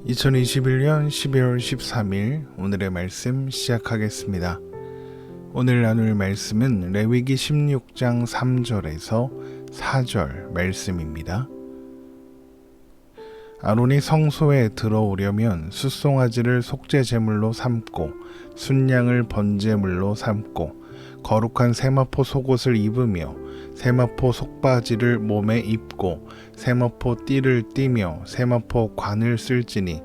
2021년 12월 13일 오늘의 말씀 시작하겠습니다. 오늘 나눌 말씀은 레위기 16장 3절에서 4절 말씀입니다. 아론이 성소에 들어오려면 숫송아지를 속죄 제물로 삼고 순양을 번제물로 삼고 거룩한 세마포 속옷을 입으며 세마포 속바지를 몸에 입고 세마포 띠를 띠며 세마포 관을 쓸지니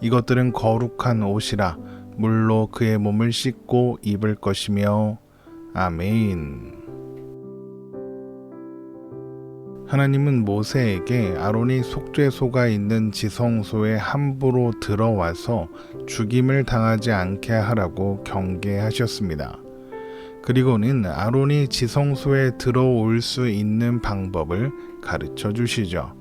이것들은 거룩한 옷이라 물로 그의 몸을 씻고 입을 것이며. 아멘. 하나님은 모세에게 아론이 속죄소가 있는 지성소에 함부로 들어와서 죽임을 당하지 않게 하라고 경계하셨습니다. 그리고는 아론이 지성소에 들어올 수 있는 방법을 가르쳐 주시죠.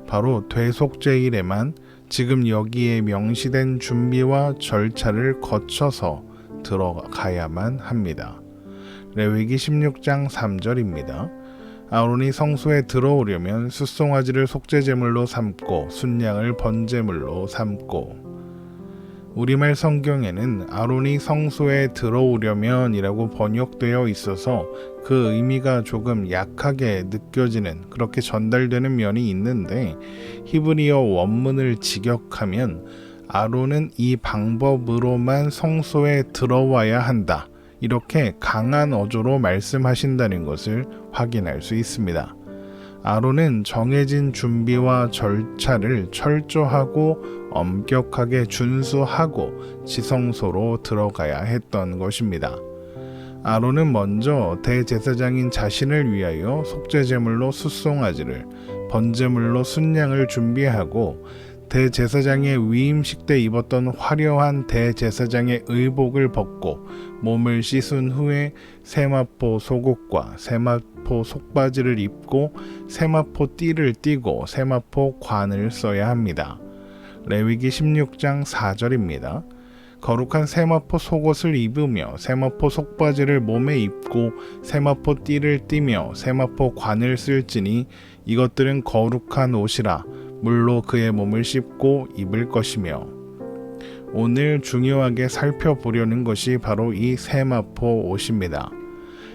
바로 대속죄일에만 지금 여기에 명시된 준비와 절차를 거쳐서 들어가야만 합니다. 레위기 16장 3절입니다. 아론이 성소에 들어오려면 숫송아지를 속죄제물로 삼고 순양을 번제물로 삼고. 우리말 성경에는 아론이 성소에 들어오려면 이라고 번역되어 있어서 그 의미가 조금 약하게 느껴지는, 그렇게 전달되는 면이 있는데, 히브리어 원문을 직역하면 아론은 이 방법으로만 성소에 들어와야 한다, 이렇게 강한 어조로 말씀하신다는 것을 확인할 수 있습니다. 아론은 정해진 준비와 절차를 철저하고 엄격하게 준수하고 지성소로 들어가야 했던 것입니다. 아론은 먼저 대제사장인 자신을 위하여 속죄제물로 숫송아지를, 번제물로 순양을 준비하고 대제사장의 위임식 때 입었던 화려한 대제사장의 의복을 벗고 몸을 씻은 후에 세마포 속옷과 세마포 속바지를 입고 세마포 띠를 띠고 세마포 관을 써야 합니다. 레위기 16장 4절입니다. 거룩한 세마포 속옷을 입으며 세마포 속바지를 몸에 입고 세마포 띠를 띠며 세마포 관을 쓸지니 이것들은 거룩한 옷이라 물로 그의 몸을 씻고 입을 것이며. 오늘 중요하게 살펴보려는 것이 바로 이 세마포 옷입니다.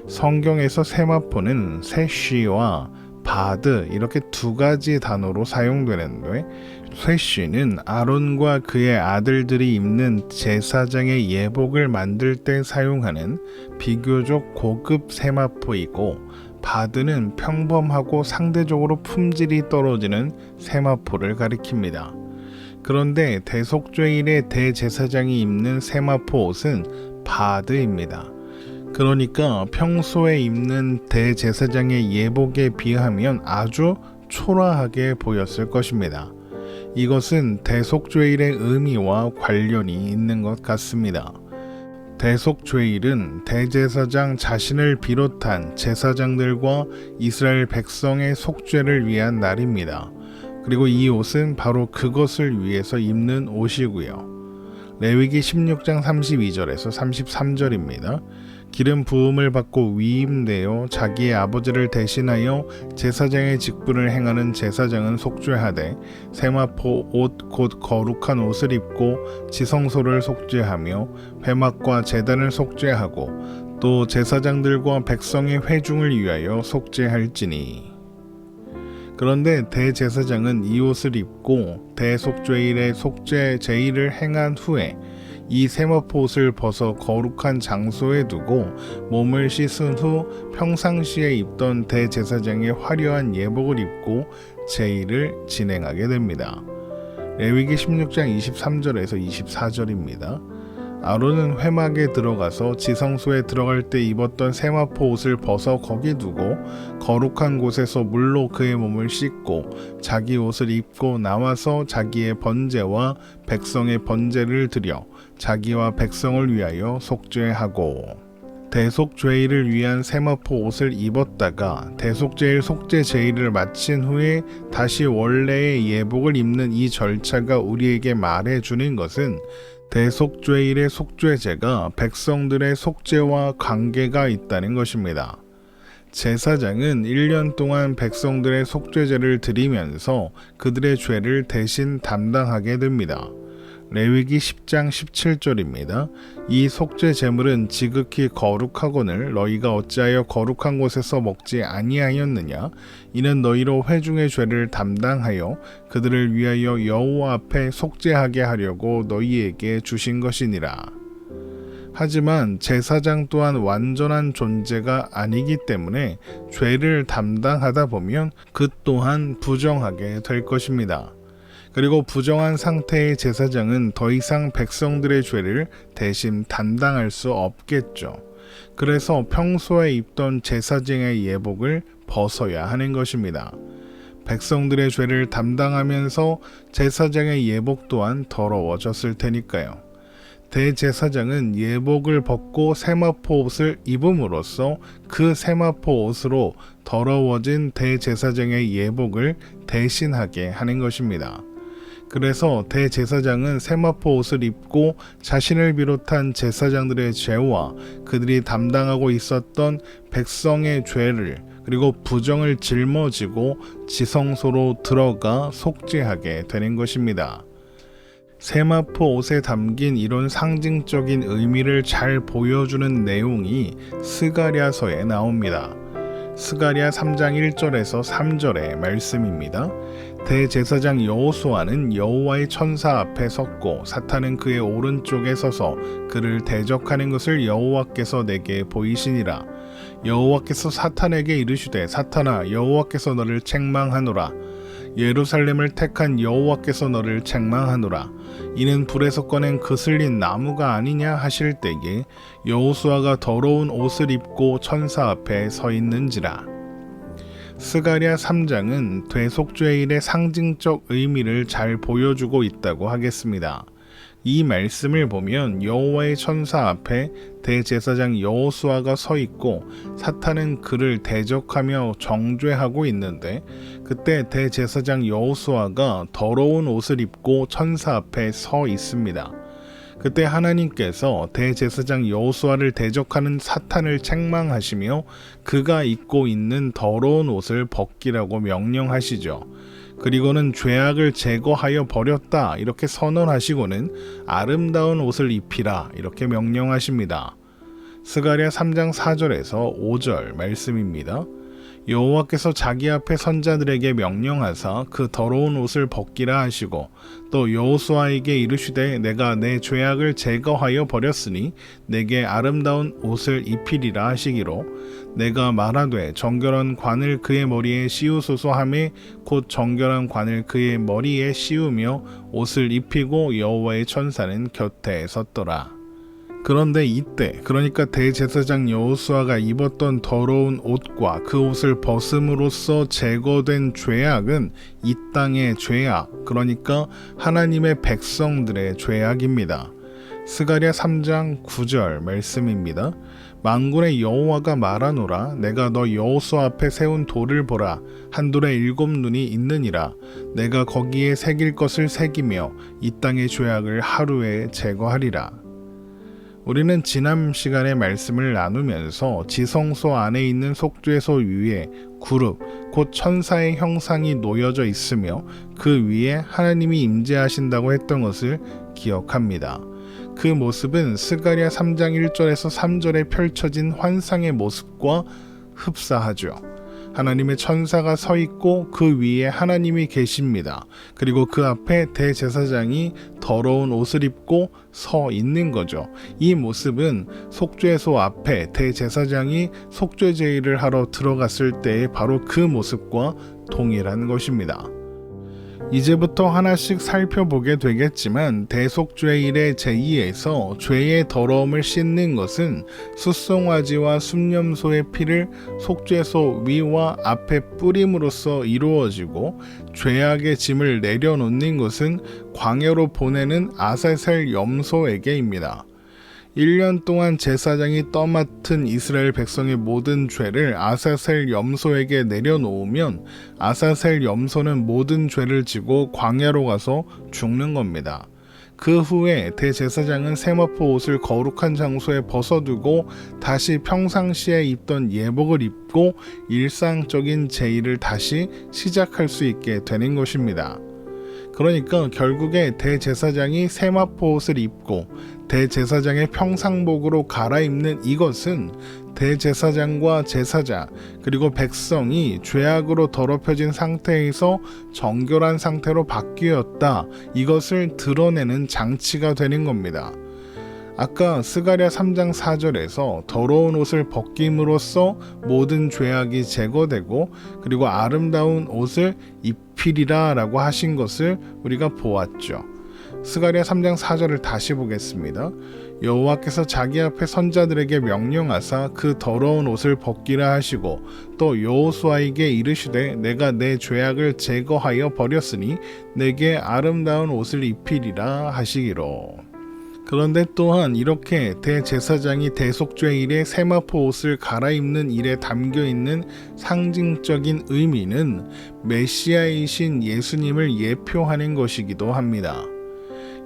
성경에서 세마포는 세쉬와 바드, 이렇게 두 가지 단어로 사용되는데, 세쉬는 아론과 그의 아들들이 입는 제사장의 예복을 만들 때 사용하는 비교적 고급 세마포이고, 바드는 평범하고 상대적으로 품질이 떨어지는 세마포를 가리킵니다. 그런데 대속죄일에 대제사장이 입는 세마포 옷은 바드입니다. 그러니까 평소에 입는 대제사장의 예복에 비하면 아주 초라하게 보였을 것입니다. 이것은 대속죄일의 의미와 관련이 있는 것 같습니다. 대속죄일은 대제사장 자신을 비롯한 제사장들과 이스라엘 백성의 속죄를 위한 날입니다. 그리고 이 옷은 바로 그것을 위해서 입는 옷이고요. 레위기 16장 32절에서 33절입니다. 기름 부음을 받고 위임되어 자기의 아버지를 대신하여 제사장의 직분을 행하는 제사장은 속죄하되 세마포 옷 곧 거룩한 옷을 입고 지성소를 속죄하며 회막과 제단을 속죄하고 또 제사장들과 백성의 회중을 위하여 속죄할지니. 그런데 대제사장은 이 옷을 입고 대속죄일의 속죄 제일을 행한 후에 이 세마포 옷을 벗어 거룩한 장소에 두고 몸을 씻은 후 평상시에 입던 대제사장의 화려한 예복을 입고 제일을 진행하게 됩니다. 레위기 16장 23절에서 24절입니다. 아론은 회막에 들어가서 지성소에 들어갈 때 입었던 세마포 옷을 벗어 거기 두고 거룩한 곳에서 물로 그의 몸을 씻고 자기 옷을 입고 나와서 자기의 번제와 백성의 번제를 드려 자기와 백성을 위하여 속죄하고, 대속죄일을 위한 세마포 옷을 입었다가 대속죄일 속죄 제일을 마친 후에 다시 원래의 예복을 입는 이 절차가 우리에게 말해주는 것은 대속죄일의 속죄제가 백성들의 속죄와 관계가 있다는 것입니다. 제사장은 1년 동안 백성들의 속죄제를 드리면서 그들의 죄를 대신 담당하게 됩니다. 레위기 10장 17절입니다. 이 속죄 제물은 지극히 거룩하거늘 너희가 어찌하여 거룩한 곳에서 먹지 아니하였느냐. 이는 너희로 회중의 죄를 담당하여 그들을 위하여 여호와 앞에 속죄하게 하려고 너희에게 주신 것이니라. 하지만 제사장 또한 완전한 존재가 아니기 때문에 죄를 담당하다 보면 그 또한 부정하게 될 것입니다. 그리고 부정한 상태의 제사장은 더 이상 백성들의 죄를 대신 담당할 수 없겠죠. 그래서 평소에 입던 제사장의 예복을 벗어야 하는 것입니다. 백성들의 죄를 담당하면서 제사장의 예복 또한 더러워졌을 테니까요. 대제사장은 예복을 벗고 세마포 옷을 입음으로써 그 세마포 옷으로 더러워진 대제사장의 예복을 대신하게 하는 것입니다. 그래서 대제사장은 세마포 옷을 입고 자신을 비롯한 제사장들의 죄와 그들이 담당하고 있었던 백성의 죄를 그리고 부정을 짊어지고 지성소로 들어가 속죄하게 되는 것입니다. 세마포 옷에 담긴 이런 상징적인 의미를 잘 보여주는 내용이 스가랴서에 나옵니다. 스가랴 3장 1절에서 3절의 말씀입니다. 대제사장 여호수아는 여호와의 천사 앞에 섰고 사탄은 그의 오른쪽에 서서 그를 대적하는 것을 여호와께서 내게 보이시니라. 여호와께서 사탄에게 이르시되 사탄아 여호와께서 너를 책망하노라. 예루살렘을 택한 여호와께서 너를 책망하노라. 이는 불에서 꺼낸 그슬린 나무가 아니냐 하실 때에 여호수아가 더러운 옷을 입고 천사 앞에 서 있는지라. 스가랴 3장은 대속죄일의 상징적 의미를 잘 보여주고 있다고 하겠습니다. 이 말씀을 보면 여호와의 천사 앞에 대제사장 여호수아가 서 있고 사탄은 그를 대적하며 정죄하고 있는데 그때 대제사장 여호수아가 더러운 옷을 입고 천사 앞에 서 있습니다. 그때 하나님께서 대제사장 여호수아를 대적하는 사탄을 책망하시며 그가 입고 있는 더러운 옷을 벗기라고 명령하시죠. 그리고는 죄악을 제거하여 버렸다 이렇게 선언하시고는 아름다운 옷을 입히라 이렇게 명령하십니다. 스가랴 3장 4절에서 5절 말씀입니다. 여호와께서 자기 앞에 선자들에게 명령하사 그 더러운 옷을 벗기라 하시고 또 여호수아에게 이르시되 내가 내 죄악을 제거하여 버렸으니 내게 아름다운 옷을 입히리라 하시기로 내가 말하되 정결한 관을 그의 머리에 씌우소서 하매 곧 정결한 관을 그의 머리에 씌우며 옷을 입히고 여호와의 천사는 곁에 섰더라. 그런데 이때 그러니까 대제사장 여호수아가 입었던 더러운 옷과 그 옷을 벗음으로써 제거된 죄악은 이 땅의 죄악, 그러니까 하나님의 백성들의 죄악입니다. 스가랴 3장 9절 말씀입니다. 만군의 여호와가 말하노라. 내가 너 여호수아 앞에 세운 돌을 보라. 한 돌에 7눈이 있느니라. 내가 거기에 새길 것을 새기며 이 땅의 죄악을 하루에 제거하리라. 우리는 지난 시간에 말씀을 나누면서 지성소 안에 있는 속죄소 위에 구룹, 곧 천사의 형상이 놓여져 있으며 그 위에 하나님이 임재하신다고 했던 것을 기억합니다. 그 모습은 스가랴 3장 1절에서 3절에 펼쳐진 환상의 모습과 흡사하죠. 하나님의 천사가 서 있고 그 위에 하나님이 계십니다. 그리고 그 앞에 대제사장이 더러운 옷을 입고 서 있는 거죠. 이 모습은 속죄소 앞에 대제사장이 속죄 제의를 하러 들어갔을 때의 바로 그 모습과 동일한 것입니다. 이제부터 하나씩 살펴보게 되겠지만 대속죄일의 제2에서 죄의 더러움을 씻는 것은 숫송아지와 순념소의 피를 속죄소 위와 앞에 뿌림으로써 이루어지고 죄악의 짐을 내려놓는 것은 광야로 보내는 아사셀 염소에게입니다. 1년 동안 제사장이 떠맡은 이스라엘 백성의 모든 죄를 아사셀 염소에게 내려놓으면 아사셀 염소는 모든 죄를 지고 광야로 가서 죽는 겁니다. 그 후에 대제사장은 세마포 옷을 거룩한 장소에 벗어두고 다시 평상시에 입던 예복을 입고 일상적인 제의를 다시 시작할 수 있게 되는 것입니다. 그러니까 결국에 대제사장이 세마포 옷을 입고 대제사장의 평상복으로 갈아입는 이것은 대제사장과 제사장 그리고 백성이 죄악으로 더럽혀진 상태에서 정결한 상태로 바뀌었다, 이것을 드러내는 장치가 되는 겁니다. 아까 스가랴 3장 4절에서 더러운 옷을 벗김으로써 모든 죄악이 제거되고 그리고 아름다운 옷을 입히리라 라고 하신 것을 우리가 보았죠. 스가랴 3장 4절을 다시 보겠습니다. 여호와께서 자기 앞에 선자들에게 명령하사 그 더러운 옷을 벗기라 하시고 또 여호수아에게 이르시되 내가 내 죄악을 제거하여 버렸으니 내게 아름다운 옷을 입히리라 하시기로. 그런데 또한 이렇게 대제사장이 대속죄일에 세마포 옷을 갈아입는 일에 담겨있는 상징적인 의미는 메시아이신 예수님을 예표하는 것이기도 합니다.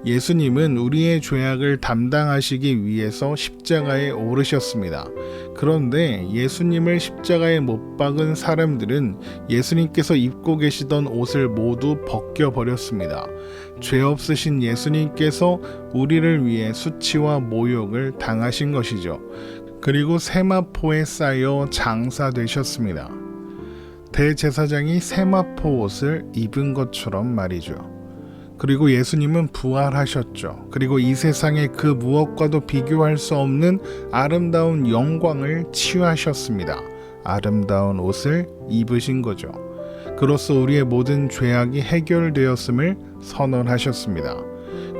예수님은 우리의 죄악을 담당하시기 위해서 십자가에 오르셨습니다. 그런데 예수님을 십자가에 못 박은 사람들은 예수님께서 입고 계시던 옷을 모두 벗겨버렸습니다. 죄 없으신 예수님께서 우리를 위해 수치와 모욕을 당하신 것이죠. 그리고 세마포에 쌓여 장사되셨습니다. 대제사장이 세마포 옷을 입은 것처럼 말이죠. 그리고 예수님은 부활하셨죠. 그리고 이 세상의 그 무엇과도 비교할 수 없는 아름다운 영광을 취하셨습니다. 아름다운 옷을 입으신 거죠. 그로써 우리의 모든 죄악이 해결되었음을 선언하셨습니다.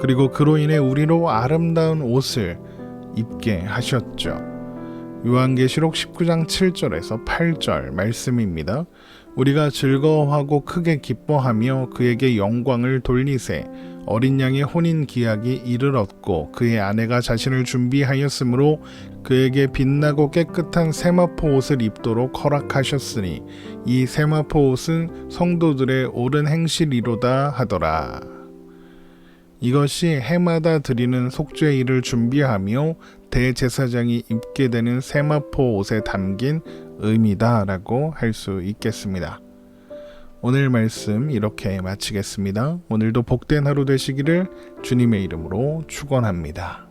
그리고 그로 인해 우리로 아름다운 옷을 입게 하셨죠. 요한계시록 19장 7절에서 8절 말씀입니다. 우리가 즐거워하고 크게 기뻐하며 그에게 영광을 돌리세. 어린 양의 혼인 기약이 이르렀고 그의 아내가 자신을 준비하였으므로 그에게 빛나고 깨끗한 세마포 옷을 입도록 허락하셨으니 이 세마포 옷은 성도들의 옳은 행실이로다 하더라. 이것이 해마다 드리는 속죄일을 준비하며 대제사장이 입게 되는 세마포 옷에 담긴 의미다라고 할 수 있겠습니다. 오늘 말씀 이렇게 마치겠습니다. 오늘도 복된 하루 되시기를 주님의 이름으로 축원합니다.